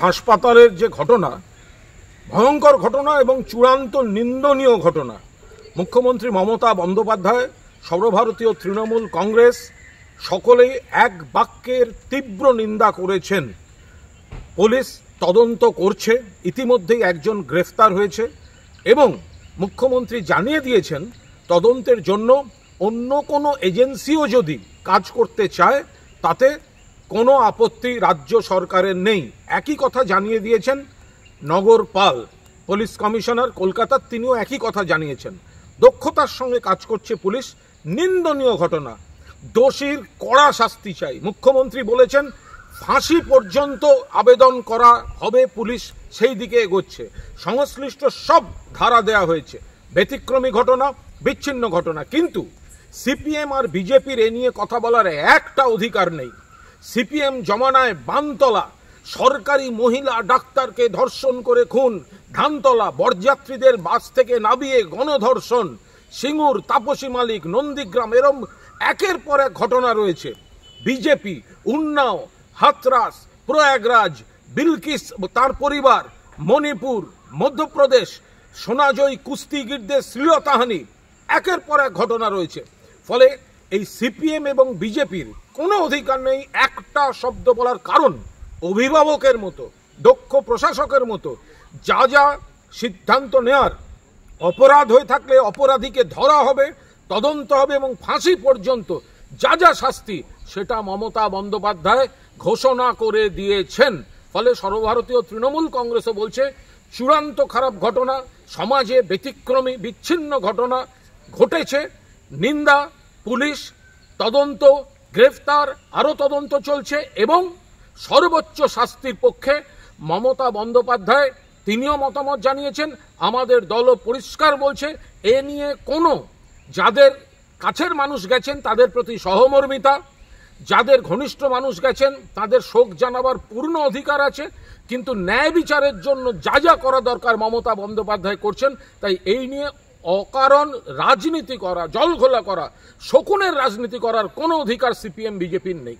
হাসপাতালের যে ঘটনা, ভয়ঙ্কর ঘটনা এবং চূড়ান্ত নিন্দনীয় ঘটনা। মুখ্যমন্ত্রী মমতা বন্দ্যোপাধ্যায়, সর্বভারতীয় তৃণমূল কংগ্রেস সকলেই এক বাক্যের তীব্র নিন্দা করেছেন। পুলিশ তদন্ত করছে, ইতিমধ্যেই একজন গ্রেফতার হয়েছে এবং মুখ্যমন্ত্রী জানিয়ে দিয়েছেন তদন্তের জন্য অন্য কোনো এজেন্সিও যদি কাজ করতে চায় তাতে কোনো আপত্তি রাজ্য সরকারের নেই। একই কথা জানিয়ে দিয়েছেন নগর পাল, পুলিশ কমিশনার কলকাতার, তিনিও একই কথা জানিয়েছেন। দক্ষতার সঙ্গে কাজ করছে পুলিশ। নিন্দনীয় ঘটনা, দোষীর কড়া শাস্তি চাই। মুখ্যমন্ত্রী বলেছেন ফাঁসি পর্যন্ত আবেদন করা হবে, পুলিশ সেই দিকে এগোচ্ছে। সংশ্লিষ্ট সব ধারা দেয়া হয়েছে। ব্যতিক্রমী ঘটনা, বিচ্ছিন্ন ঘটনা, কিন্তু সিপিএম আর বিজেপির এ নিয়ে কথা বলার একটা অধিকার নেই। সিপিএম জমানায় বানতলা সরকারি মহিলা ডাক্তারকে ধর্ষণ করে খুন, ধানতলা বরযাত্রীদের বাস থেকে নামিয়ে গণধর্ষণ, সিঙ্গুর, তাপসী মালিক, নন্দীগ্রাম, এরম একের পর এক ঘটনা রয়েছে। বিজেপি উন্নাও, হাতরাস, প্রয়াগরাজ, বিলকিস তার পরিবার, মণিপুর, মধ্যপ্রদেশ, সোনাজয়ী কুস্তিগিরদের শ্লীলতাহানি, একের পর এক ঘটনা রয়েছে। ফলে এই সিপিএম এবং বিজেপির কোনো অধিকার নেই একটা শব্দ বলার। কারণ অভিভাবকের মতো, দক্ষ প্রশাসকের মতো যা যা সিদ্ধান্ত নেয়ার, অপরাধ হয়ে থাকলে অপরাধীকে ধরা হবে, তদন্ত হবে এবং ফাঁসি পর্যন্ত যা যা শাস্তি সেটা মমতা বন্দ্যোপাধ্যায় ঘোষণা করে দিয়েছেন। ফলে সর্বভারতীয় তৃণমূল কংগ্রেসও বলছে চূড়ান্ত খারাপ ঘটনা, সমাজে ব্যতিক্রমী বিচ্ছিন্ন ঘটনা ঘটেছে, নিন্দা, পুলিশ তদন্ত, গ্রেফতার, আরও তদন্ত চলছে এবং সর্বোচ্চ শাস্তির পক্ষে মমতা বন্দ্যোপাধ্যায় তিনিও মতামত জানিয়েছেন। আমাদের দলও পরিষ্কার বলছে এ নিয়ে কোনো, যাদের কাছের মানুষ গেছেন তাদের প্রতি সহমর্মিতা, যাদের ঘনিষ্ঠ মানুষ গেছেন তাদের শোক জানাবার পূর্ণ অধিকার আছে, কিন্তু ন্যায় বিচারের জন্য যা যা করা দরকার মমতা বন্দ্যোপাধ্যায় করছেন। তাই এই নিয়ে অকারণ রাজনীতি করা, জলঘোলা করা, শকুনের রাজনীতি করার কোনো অধিকার সিপিএম বিজেপির নেই।